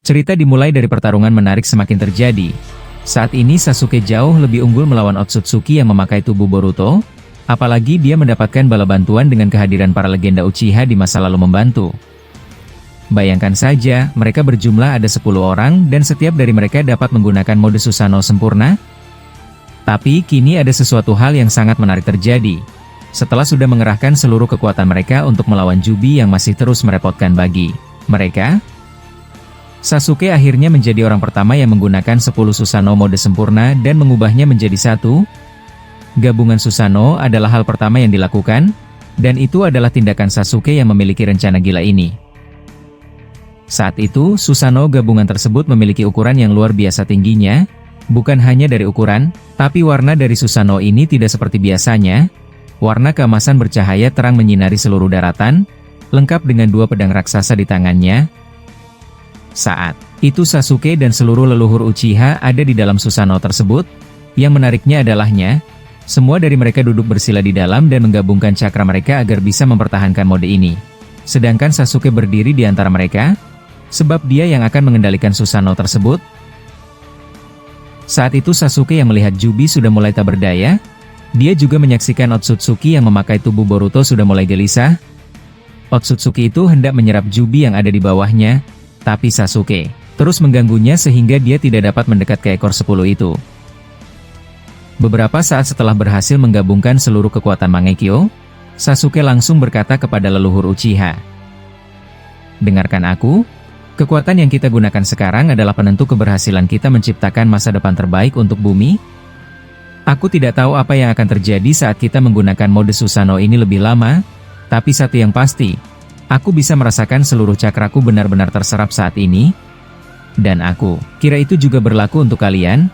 Cerita dimulai dari pertarungan menarik semakin terjadi. Saat ini Sasuke jauh lebih unggul melawan Otsutsuki yang memakai tubuh Boruto, apalagi dia mendapatkan bala bantuan dengan kehadiran para legenda Uchiha di masa lalu membantu. Bayangkan saja, mereka berjumlah ada 10 orang dan setiap dari mereka dapat menggunakan mode Susanoo sempurna. Tapi kini ada sesuatu hal yang sangat menarik terjadi. Setelah sudah mengerahkan seluruh kekuatan mereka untuk melawan Jubi yang masih terus merepotkan bagi mereka, Sasuke akhirnya menjadi orang pertama yang menggunakan 10 Susanoo mode sempurna dan mengubahnya menjadi satu. Gabungan Susanoo adalah hal pertama yang dilakukan, dan itu adalah tindakan Sasuke yang memiliki rencana gila ini. Saat itu, Susanoo gabungan tersebut memiliki ukuran yang luar biasa tingginya. Bukan hanya dari ukuran, tapi warna dari Susanoo ini tidak seperti biasanya. Warna keemasan bercahaya terang menyinari seluruh daratan, lengkap dengan 2 pedang raksasa di tangannya. Saat itu Sasuke dan seluruh leluhur Uchiha ada di dalam Susanoo tersebut. Yang menariknya adalahnya, semua dari mereka duduk bersila di dalam dan menggabungkan cakra mereka agar bisa mempertahankan mode ini. Sedangkan Sasuke berdiri di antara mereka, sebab dia yang akan mengendalikan Susanoo tersebut. Saat itu Sasuke yang melihat Jubi sudah mulai tak berdaya, dia juga menyaksikan Otsutsuki yang memakai tubuh Boruto sudah mulai gelisah. Otsutsuki itu hendak menyerap Jubi yang ada di bawahnya, tapi Sasuke terus mengganggunya sehingga dia tidak dapat mendekat ke ekor 10 itu. Beberapa saat setelah berhasil menggabungkan seluruh kekuatan Mangekyo, Sasuke langsung berkata kepada leluhur Uchiha, "Dengarkan aku, kekuatan yang kita gunakan sekarang adalah penentu keberhasilan kita menciptakan masa depan terbaik untuk bumi. Aku tidak tahu apa yang akan terjadi saat kita menggunakan mode Susanoo ini lebih lama, tapi satu yang pasti, aku bisa merasakan seluruh cakraku benar-benar terserap saat ini. Dan aku kira itu juga berlaku untuk kalian.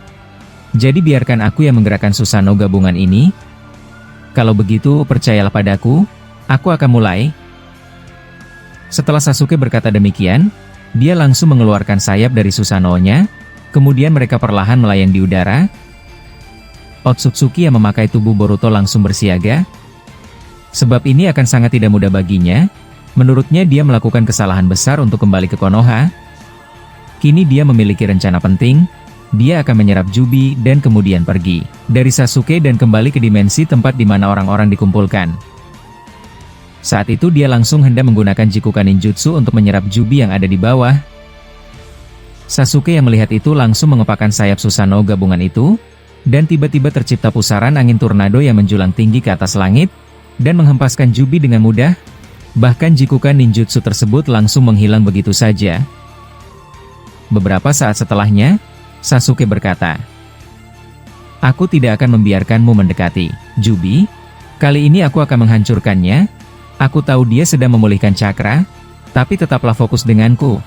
Jadi biarkan aku yang menggerakkan Susanoo gabungan ini. Kalau begitu, percayalah padaku, aku akan mulai." Setelah Sasuke berkata demikian, dia langsung mengeluarkan sayap dari Susanoo-nya, kemudian mereka perlahan melayang di udara. Otsutsuki yang memakai tubuh Boruto langsung bersiaga. Sebab ini akan sangat tidak mudah baginya. Menurutnya dia melakukan kesalahan besar untuk kembali ke Konoha. Kini dia memiliki rencana penting. Dia akan menyerap Jubi dan kemudian pergi dari Sasuke dan kembali ke dimensi tempat di mana orang-orang dikumpulkan. Saat itu dia langsung hendak menggunakan Jikukan Ninjutsu untuk menyerap Jubi yang ada di bawah. Sasuke yang melihat itu langsung mengepakkan sayap Susanoo gabungan itu, dan tiba-tiba tercipta pusaran angin tornado yang menjulang tinggi ke atas langit, dan menghempaskan Jubi dengan mudah. Bahkan Jikukan Ninjutsu tersebut langsung menghilang begitu saja. Beberapa saat setelahnya, Sasuke berkata, "Aku tidak akan membiarkanmu mendekati Jubi. Kali ini aku akan menghancurkannya. Aku tahu dia sedang memulihkan cakra, tapi tetaplah fokus denganku.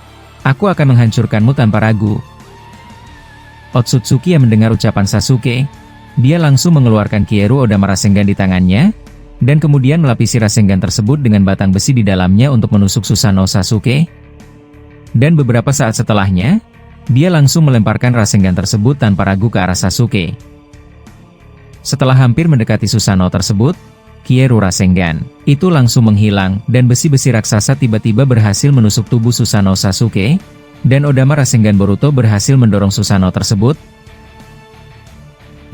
Aku akan menghancurkanmu tanpa ragu." Otsutsuki yang mendengar ucapan Sasuke, dia langsung mengeluarkan Kieru Odama Rasengan di tangannya, dan kemudian melapisi Rasengan tersebut dengan batang besi di dalamnya untuk menusuk Susanoo Sasuke. Dan beberapa saat setelahnya, dia langsung melemparkan Rasengan tersebut tanpa ragu ke arah Sasuke. Setelah hampir mendekati Susanoo tersebut, Kieru Rasengan itu langsung menghilang, dan besi-besi raksasa tiba-tiba berhasil menusuk tubuh Susanoo Sasuke, dan Odama Rasengan Boruto berhasil mendorong Susanoo tersebut.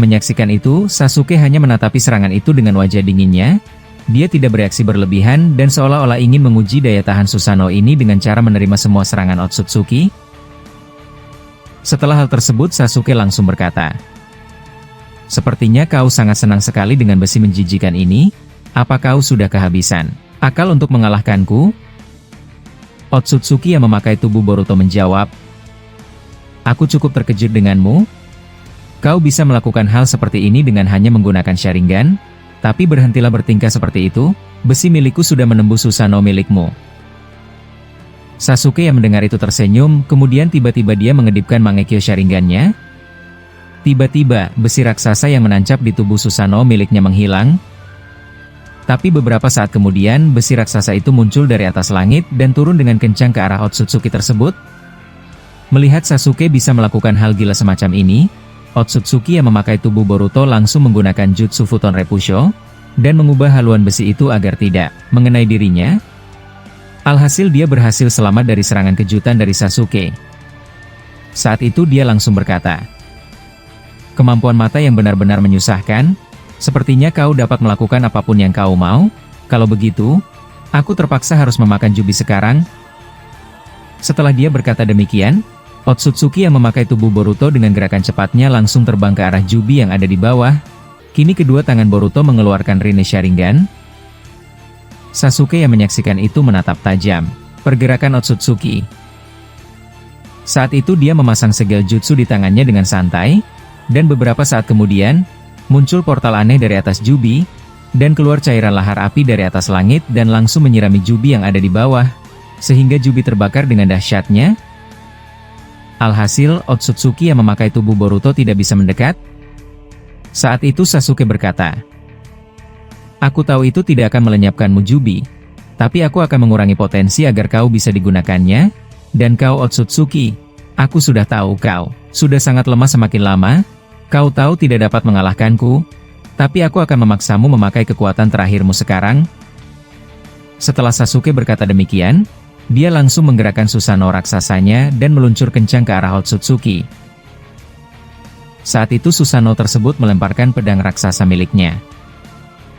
Menyaksikan itu, Sasuke hanya menatapi serangan itu dengan wajah dinginnya. Dia tidak bereaksi berlebihan dan seolah-olah ingin menguji daya tahan Susanoo ini dengan cara menerima semua serangan Otsutsuki. Setelah hal tersebut, Sasuke langsung berkata, "Sepertinya kau sangat senang sekali dengan besi menjijikan ini. Apa kau sudah kehabisan akal untuk mengalahkanku?" Otsutsuki yang memakai tubuh Boruto menjawab, "Aku cukup terkejut denganmu. Kau bisa melakukan hal seperti ini dengan hanya menggunakan Sharingan, tapi berhentilah bertingkah seperti itu, besi milikku sudah menembus Susanoo milikmu." Sasuke yang mendengar itu tersenyum, kemudian tiba-tiba dia mengedipkan Mangekyo Sharingan-nya. Tiba-tiba, besi raksasa yang menancap di tubuh Susanoo miliknya menghilang. Tapi beberapa saat kemudian, besi raksasa itu muncul dari atas langit dan turun dengan kencang ke arah Otsutsuki tersebut. Melihat Sasuke bisa melakukan hal gila semacam ini, Otsutsuki yang memakai tubuh Boruto langsung menggunakan Jutsu Futon Repusho, dan mengubah haluan besi itu agar tidak mengenai dirinya. Alhasil dia berhasil selamat dari serangan kejutan dari Sasuke. Saat itu dia langsung berkata, "Kemampuan mata yang benar-benar menyusahkan, sepertinya kau dapat melakukan apapun yang kau mau, kalau begitu, aku terpaksa harus memakan Jubi sekarang." Setelah dia berkata demikian, Otsutsuki yang memakai tubuh Boruto dengan gerakan cepatnya langsung terbang ke arah Jubi yang ada di bawah. Kini kedua tangan Boruto mengeluarkan Rinne Sharingan. Sasuke yang menyaksikan itu menatap tajam pergerakan Otsutsuki. Saat itu dia memasang segel jutsu di tangannya dengan santai, dan beberapa saat kemudian, muncul portal aneh dari atas Jubi, dan keluar cairan lahar api dari atas langit dan langsung menyirami Jubi yang ada di bawah, sehingga Jubi terbakar dengan dahsyatnya. Alhasil, Otsutsuki yang memakai tubuh Boruto tidak bisa mendekat. Saat itu Sasuke berkata, "Aku tahu itu tidak akan melenyapkanmu Jubi, tapi aku akan mengurangi potensi agar kau bisa digunakannya, dan kau Otsutsuki, aku sudah tahu kau sudah sangat lemah semakin lama, kau tahu tidak dapat mengalahkanku, tapi aku akan memaksamu memakai kekuatan terakhirmu sekarang." Setelah Sasuke berkata demikian, dia langsung menggerakkan Susanoo raksasanya dan meluncur kencang ke arah Otsutsuki. Saat itu Susanoo tersebut melemparkan pedang raksasa miliknya.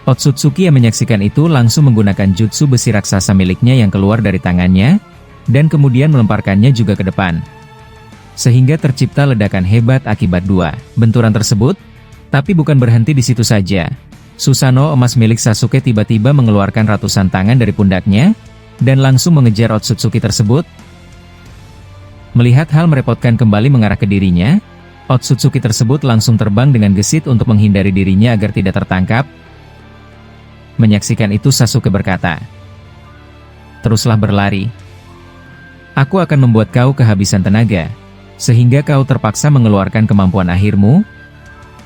Otsutsuki yang menyaksikan itu langsung menggunakan jutsu besi raksasa miliknya yang keluar dari tangannya, dan kemudian melemparkannya juga ke depan. Sehingga tercipta ledakan hebat akibat dua benturan tersebut, tapi bukan berhenti di situ saja. Susanoo emas milik Sasuke tiba-tiba mengeluarkan ratusan tangan dari pundaknya, dan langsung mengejar Otsutsuki tersebut. Melihat hal merepotkan kembali mengarah ke dirinya, Otsutsuki tersebut langsung terbang dengan gesit untuk menghindari dirinya agar tidak tertangkap. Menyaksikan itu Sasuke berkata, "Teruslah berlari. Aku akan membuat kau kehabisan tenaga, sehingga kau terpaksa mengeluarkan kemampuan akhirmu.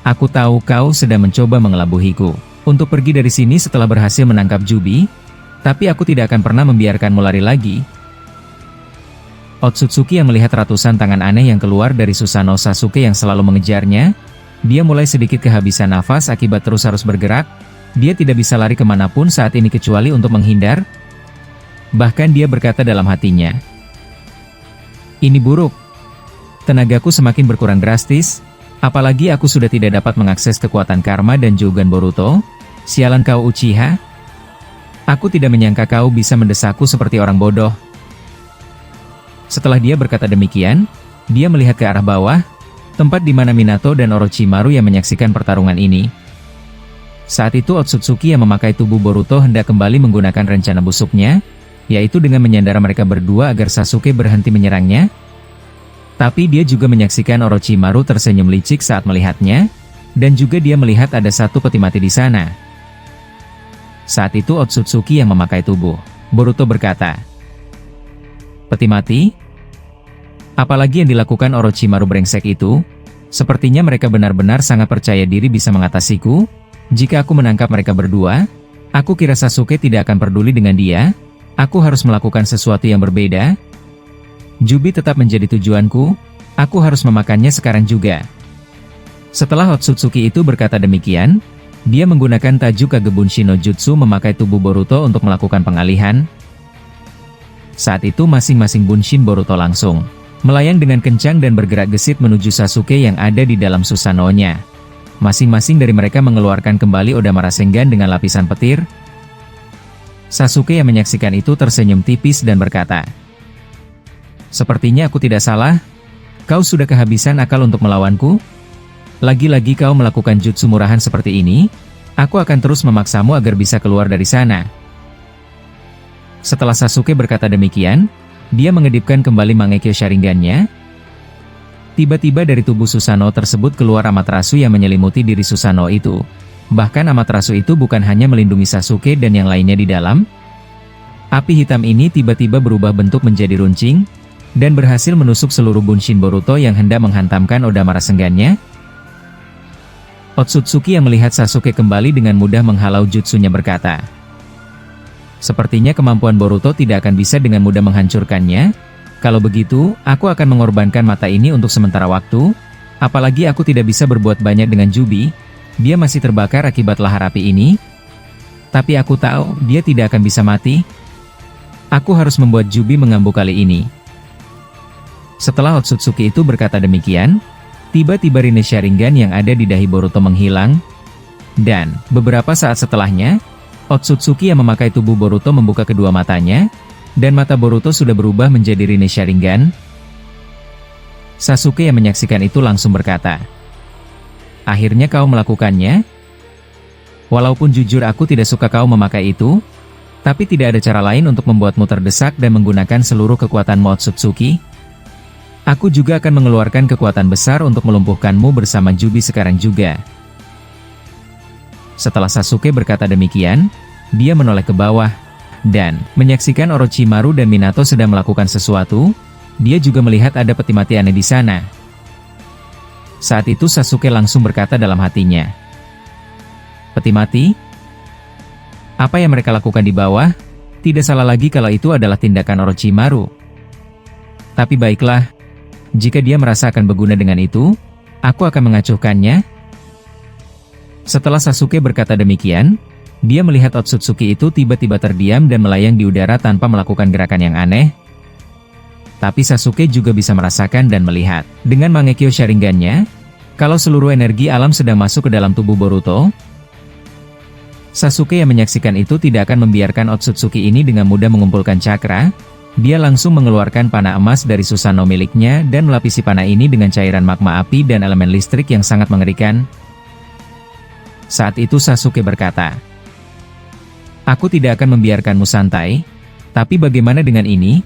Aku tahu kau sedang mencoba mengelabuhiku untuk pergi dari sini setelah berhasil menangkap Jubi, tapi aku tidak akan pernah membiarkanmu lari lagi." Otsutsuki yang melihat ratusan tangan aneh yang keluar dari Susanoo Sasuke yang selalu mengejarnya, dia mulai sedikit kehabisan nafas akibat terus harus bergerak. Dia tidak bisa lari kemanapun saat ini kecuali untuk menghindar. Bahkan dia berkata dalam hatinya, "Ini buruk. Tenagaku semakin berkurang drastis, apalagi aku sudah tidak dapat mengakses kekuatan karma dan Juugan Boruto. Sialan kau Uchiha. Aku tidak menyangka kau bisa mendesakku seperti orang bodoh." Setelah dia berkata demikian, dia melihat ke arah bawah, tempat di mana Minato dan Orochimaru yang menyaksikan pertarungan ini. Saat itu Otsutsuki yang memakai tubuh Boruto hendak kembali menggunakan rencana busuknya, yaitu dengan menyandara mereka berdua agar Sasuke berhenti menyerangnya. Tapi dia juga menyaksikan Orochimaru tersenyum licik saat melihatnya, dan juga dia melihat ada satu peti mati di sana. Saat itu Otsutsuki yang memakai tubuh Boruto berkata, "Peti mati? Apalagi yang dilakukan Orochimaru brengsek itu? Sepertinya mereka benar-benar sangat percaya diri bisa mengatasiku. Jika aku menangkap mereka berdua, aku kira Sasuke tidak akan peduli dengan dia. Aku harus melakukan sesuatu yang berbeda. Jubi tetap menjadi tujuanku, aku harus memakannya sekarang juga." Setelah Otsutsuki itu berkata demikian, dia menggunakan Taju Kagebunshin no Jutsu memakai tubuh Boruto untuk melakukan pengalihan. Saat itu masing-masing Bunshin Boruto langsung melayang dengan kencang dan bergerak gesit menuju Sasuke yang ada di dalam Susanoo-nya. Masing-masing dari mereka mengeluarkan kembali Odama Rasengan dengan lapisan petir. Sasuke yang menyaksikan itu tersenyum tipis dan berkata, "Sepertinya aku tidak salah. Kau sudah kehabisan akal untuk melawanku. Lagi-lagi kau melakukan jutsu murahan seperti ini, aku akan terus memaksamu agar bisa keluar dari sana." Setelah Sasuke berkata demikian, dia mengedipkan kembali Mangekyo Sharingan-nya. Tiba-tiba dari tubuh Susanoo tersebut keluar Amaterasu yang menyelimuti diri Susanoo itu. Bahkan Amaterasu itu bukan hanya melindungi Sasuke dan yang lainnya di dalam. Api hitam ini tiba-tiba berubah bentuk menjadi runcing, dan berhasil menusuk seluruh Bunshin Boruto yang hendak menghantamkan Odama Rasengan-nya. Otsutsuki yang melihat Sasuke kembali dengan mudah menghalau jutsunya berkata, "Sepertinya kemampuan Boruto tidak akan bisa dengan mudah menghancurkannya. Kalau begitu, aku akan mengorbankan mata ini untuk sementara waktu. Apalagi aku tidak bisa berbuat banyak dengan Jubi. Dia masih terbakar akibat lahar api ini. Tapi aku tahu, dia tidak akan bisa mati. Aku harus membuat Jubi mengamuk kali ini." Setelah Otsutsuki itu berkata demikian, tiba-tiba Rinne Sharingan yang ada di dahi Boruto menghilang, dan beberapa saat setelahnya, Otsutsuki yang memakai tubuh Boruto membuka kedua matanya, dan mata Boruto sudah berubah menjadi Rinne Sharingan. Sasuke yang menyaksikan itu langsung berkata, "Akhirnya kau melakukannya? Walaupun jujur aku tidak suka kau memakai itu, tapi tidak ada cara lain untuk membuatmu terdesak dan menggunakan seluruh kekuatanmu Otsutsuki. Aku juga akan mengeluarkan kekuatan besar untuk melumpuhkanmu bersama Jubi sekarang juga." Setelah Sasuke berkata demikian, dia menoleh ke bawah, dan menyaksikan Orochimaru dan Minato sedang melakukan sesuatu. Dia juga melihat ada peti mati aneh di sana. Saat itu Sasuke langsung berkata dalam hatinya, "Peti mati? Apa yang mereka lakukan di bawah? Tidak salah lagi kalau itu adalah tindakan Orochimaru. Tapi baiklah, jika dia merasa akan berguna dengan itu, aku akan mengacuhkannya." Setelah Sasuke berkata demikian, dia melihat Otsutsuki itu tiba-tiba terdiam dan melayang di udara tanpa melakukan gerakan yang aneh. Tapi Sasuke juga bisa merasakan dan melihat, dengan Mangekyo Sharingan-nya, kalau seluruh energi alam sedang masuk ke dalam tubuh Boruto. Sasuke yang menyaksikan itu tidak akan membiarkan Otsutsuki ini dengan mudah mengumpulkan cakra. Dia langsung mengeluarkan panah emas dari Susanoo miliknya dan melapisi panah ini dengan cairan magma api dan elemen listrik yang sangat mengerikan. Saat itu Sasuke berkata, "Aku tidak akan membiarkanmu santai, tapi bagaimana dengan ini?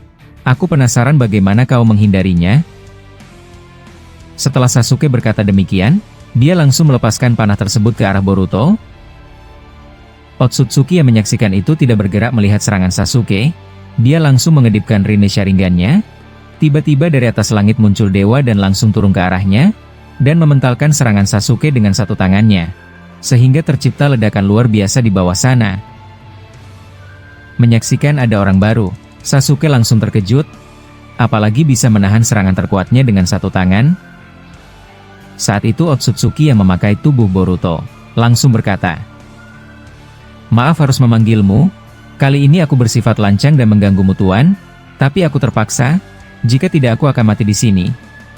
Aku penasaran bagaimana kau menghindarinya." Setelah Sasuke berkata demikian, dia langsung melepaskan panah tersebut ke arah Boruto. Otsutsuki yang menyaksikan itu tidak bergerak melihat serangan Sasuke. Dia langsung mengedipkan Rinne Sharingan-nya. Tiba-tiba dari atas langit muncul dewa dan langsung turun ke arahnya, dan mementalkan serangan Sasuke dengan satu tangannya, sehingga tercipta ledakan luar biasa di bawah sana. Menyaksikan ada orang baru, Sasuke langsung terkejut, apalagi bisa menahan serangan terkuatnya dengan satu tangan. Saat itu Otsutsuki yang memakai tubuh Boruto langsung berkata, "Maaf harus memanggilmu, kali ini aku bersifat lancang dan mengganggumu Tuan, tapi aku terpaksa, jika tidak aku akan mati di sini.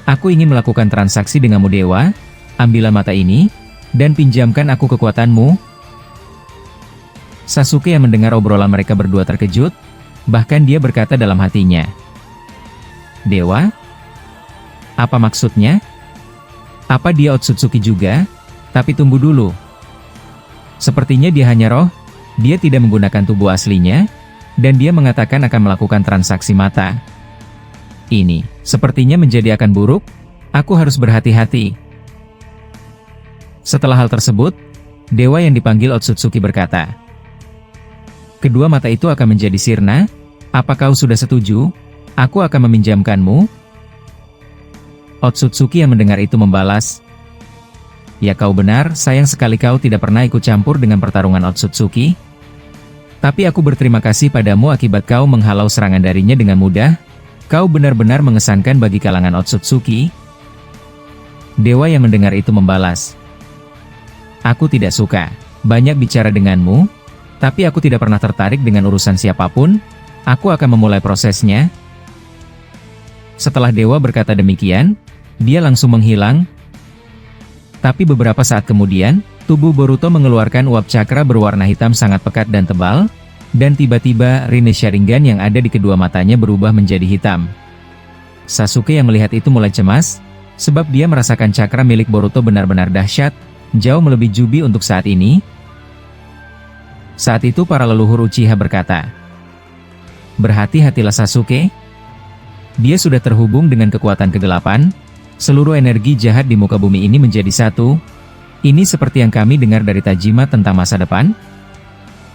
Aku ingin melakukan transaksi denganmu Dewa, ambillah mata ini, dan pinjamkan aku kekuatanmu." Sasuke yang mendengar obrolan mereka berdua terkejut, bahkan dia berkata dalam hatinya, "Dewa? Apa maksudnya? Apa dia Otsutsuki juga? Tapi tunggu dulu. Sepertinya dia hanya roh, dia tidak menggunakan tubuh aslinya, dan dia mengatakan akan melakukan transaksi mata. Ini sepertinya menjadi akan buruk, aku harus berhati-hati." Setelah hal tersebut, dewa yang dipanggil Otsutsuki berkata, "Kedua mata itu akan menjadi sirna. Apa kau sudah setuju? Aku akan meminjamkanmu." Otsutsuki yang mendengar itu membalas, "Ya kau benar, sayang sekali kau tidak pernah ikut campur dengan pertarungan Otsutsuki. Tapi aku berterima kasih padamu akibat kau menghalau serangan darinya dengan mudah. Kau benar-benar mengesankan bagi kalangan Otsutsuki." Dewa yang mendengar itu membalas, "Aku tidak suka banyak bicara denganmu, tapi aku tidak pernah tertarik dengan urusan siapapun. Aku akan memulai prosesnya." Setelah dewa berkata demikian, dia langsung menghilang. Tapi beberapa saat kemudian, tubuh Boruto mengeluarkan uap cakra berwarna hitam sangat pekat dan tebal, dan tiba-tiba Rinne Sharingan yang ada di kedua matanya berubah menjadi hitam. Sasuke yang melihat itu mulai cemas, sebab dia merasakan cakra milik Boruto benar-benar dahsyat, jauh melebihi Jubi untuk saat ini. Saat itu para leluhur Uchiha berkata, "Berhati-hatilah Sasuke. Dia sudah terhubung dengan kekuatan ke-8, seluruh energi jahat di muka bumi ini menjadi satu. Ini seperti yang kami dengar dari Tajima tentang masa depan.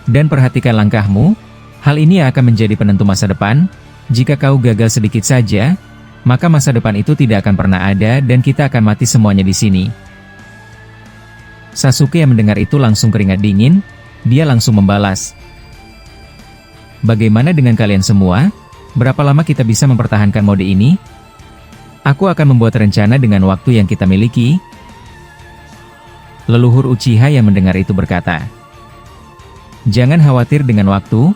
Dan perhatikan langkahmu, hal ini akan menjadi penentu masa depan. Jika kau gagal sedikit saja, maka masa depan itu tidak akan pernah ada dan kita akan mati semuanya di sini." Sasuke yang mendengar itu langsung keringat dingin, dia langsung membalas, "Bagaimana dengan kalian semua? Berapa lama kita bisa mempertahankan mode ini? Aku akan membuat rencana dengan waktu yang kita miliki." Leluhur Uchiha yang mendengar itu berkata, "Jangan khawatir dengan waktu.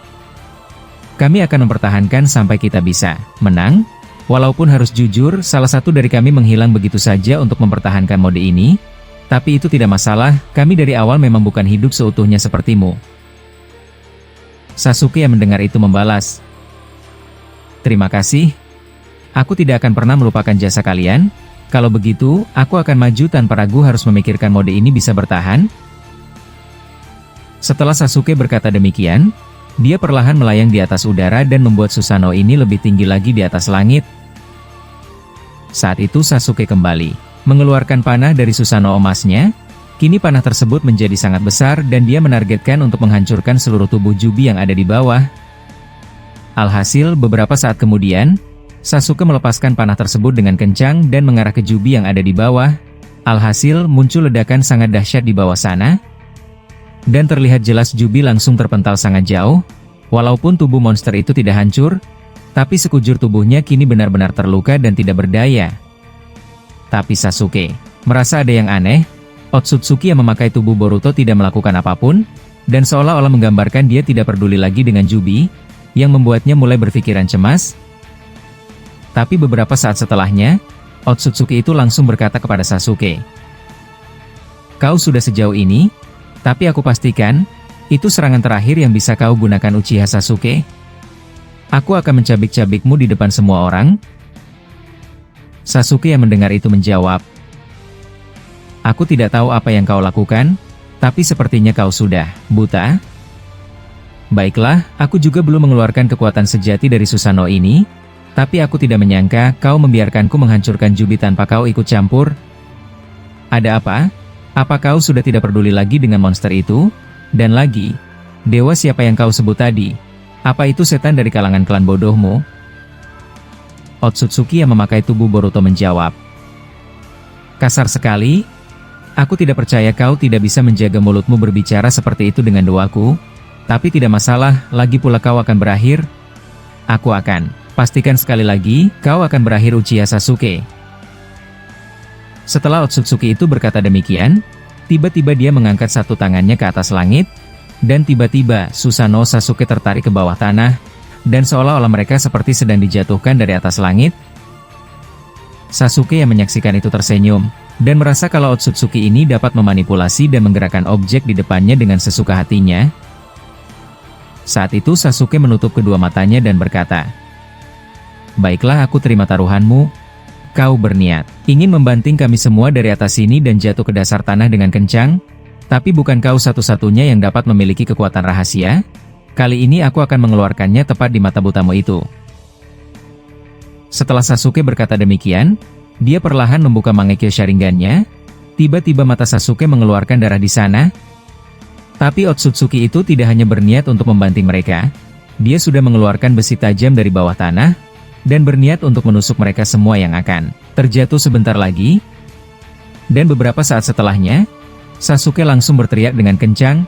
Kami akan mempertahankan sampai kita bisa menang, Walaupun harus jujur, salah satu dari kami menghilang begitu saja untuk mempertahankan mode ini, tapi itu tidak masalah, kami dari awal memang bukan hidup seutuhnya sepertimu. Sasuke yang mendengar itu membalas, "Terima kasih. Aku tidak akan pernah melupakan jasa kalian. Kalau begitu, aku akan maju tanpa ragu harus memikirkan mode ini bisa bertahan." Setelah Sasuke berkata demikian, dia perlahan melayang di atas udara dan membuat Susanoo ini lebih tinggi lagi di atas langit. Saat itu Sasuke kembali mengeluarkan panah dari Susanoo emasnya. Kini panah tersebut menjadi sangat besar dan dia menargetkan untuk menghancurkan seluruh tubuh Jubi yang ada di bawah. Alhasil, beberapa saat kemudian, Sasuke melepaskan panah tersebut dengan kencang dan mengarah ke Jubi yang ada di bawah. Alhasil, muncul ledakan sangat dahsyat di bawah sana. Dan terlihat jelas Jubi langsung terpental sangat jauh. Walaupun tubuh monster itu tidak hancur, tapi sekujur tubuhnya kini benar-benar terluka dan tidak berdaya. Tapi Sasuke merasa ada yang aneh. Otsutsuki yang memakai tubuh Boruto tidak melakukan apapun, dan seolah-olah menggambarkan dia tidak peduli lagi dengan Jubi, yang membuatnya mulai berpikiran cemas. Tapi beberapa saat setelahnya, Otsutsuki itu langsung berkata kepada Sasuke, "Kau sudah sejauh ini, tapi aku pastikan, itu serangan terakhir yang bisa kau gunakan Uchiha Sasuke. Aku akan mencabik-cabikmu di depan semua orang." Sasuke yang mendengar itu menjawab, "Aku tidak tahu apa yang kau lakukan, tapi sepertinya kau sudah buta." "Baiklah, aku juga belum mengeluarkan kekuatan sejati dari Susanoo ini, tapi aku tidak menyangka kau membiarkanku menghancurkan Jubi tanpa kau ikut campur. Ada apa? Apa kau sudah tidak peduli lagi dengan monster itu? Dan lagi, dewa siapa yang kau sebut tadi? Apa itu setan dari kalangan klan bodohmu?" Otsutsuki yang memakai tubuh Boruto menjawab, "Kasar sekali. Aku tidak percaya kau tidak bisa menjaga mulutmu berbicara seperti itu dengan doaku. Tapi tidak masalah, lagi pula kau akan berakhir. Aku akan pastikan sekali lagi, kau akan berakhir Uchiha Sasuke." Setelah Otsutsuki itu berkata demikian, tiba-tiba dia mengangkat satu tangannya ke atas langit, dan tiba-tiba Susanoo Sasuke tertarik ke bawah tanah, dan seolah-olah mereka seperti sedang dijatuhkan dari atas langit. Sasuke yang menyaksikan itu tersenyum, dan merasa kalau Otsutsuki ini dapat memanipulasi dan menggerakkan objek di depannya dengan sesuka hatinya. Saat itu Sasuke menutup kedua matanya dan berkata, "Baiklah, aku terima taruhanmu. Kau berniat ingin membanting kami semua dari atas sini dan jatuh ke dasar tanah dengan kencang, tapi bukan kau satu-satunya yang dapat memiliki kekuatan rahasia. Kali ini aku akan mengeluarkannya tepat di mata butamu itu." Setelah Sasuke berkata demikian, dia perlahan membuka Mangekyo Sharingan-nya. Tiba-tiba mata Sasuke mengeluarkan darah di sana. Tapi Otsutsuki itu tidak hanya berniat untuk membanting mereka, dia sudah mengeluarkan besi tajam dari bawah tanah, dan berniat untuk menusuk mereka semua yang akan terjatuh sebentar lagi. Dan beberapa saat setelahnya, Sasuke langsung berteriak dengan kencang.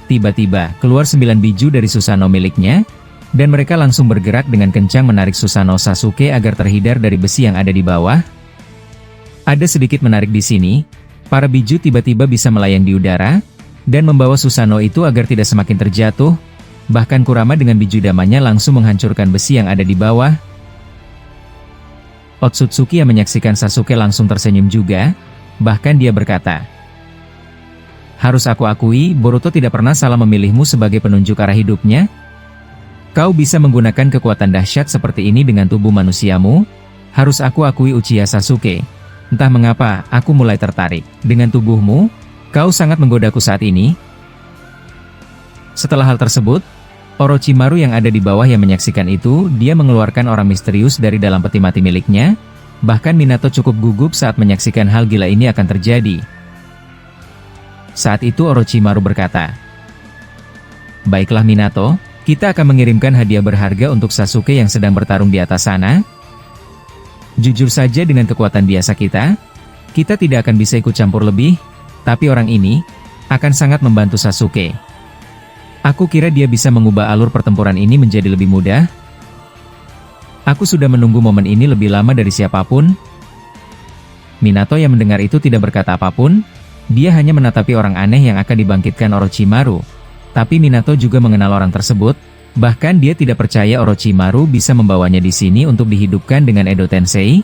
Tiba-tiba, keluar 9 biju dari Susanoo miliknya, dan mereka langsung bergerak dengan kencang menarik Susanoo Sasuke agar terhindar dari besi yang ada di bawah. Ada sedikit menarik di sini, para biju tiba-tiba bisa melayang di udara, dan membawa Susanoo itu agar tidak semakin terjatuh. Bahkan Kurama dengan biju damanya langsung menghancurkan besi yang ada di bawah. Otsutsuki yang menyaksikan Sasuke langsung tersenyum juga, bahkan dia berkata, "Harus aku akui, Boruto tidak pernah salah memilihmu sebagai penunjuk arah hidupnya. Kau bisa menggunakan kekuatan dahsyat seperti ini dengan tubuh manusiamu. Harus aku akui Uchiha Sasuke. Entah mengapa, aku mulai tertarik dengan tubuhmu. Kau sangat menggodaku saat ini." Setelah hal tersebut, Orochimaru yang ada di bawah yang menyaksikan itu, dia mengeluarkan orang misterius dari dalam peti mati miliknya. Bahkan Minato cukup gugup saat menyaksikan hal gila ini akan terjadi. Saat itu Orochimaru berkata, "Baiklah Minato, kita akan mengirimkan hadiah berharga untuk Sasuke yang sedang bertarung di atas sana. Jujur saja dengan kekuatan biasa kita tidak akan bisa ikut campur lebih, tapi orang ini akan sangat membantu Sasuke. Aku kira dia bisa mengubah alur pertempuran ini menjadi lebih mudah. Aku sudah menunggu momen ini lebih lama dari siapapun." Minato yang mendengar itu tidak berkata apapun, dia hanya menatapi orang aneh yang akan dibangkitkan Orochimaru. Tapi Minato juga mengenal orang tersebut, Bahkan dia tidak percaya Orochimaru bisa membawanya di sini untuk dihidupkan dengan Edo Tensei,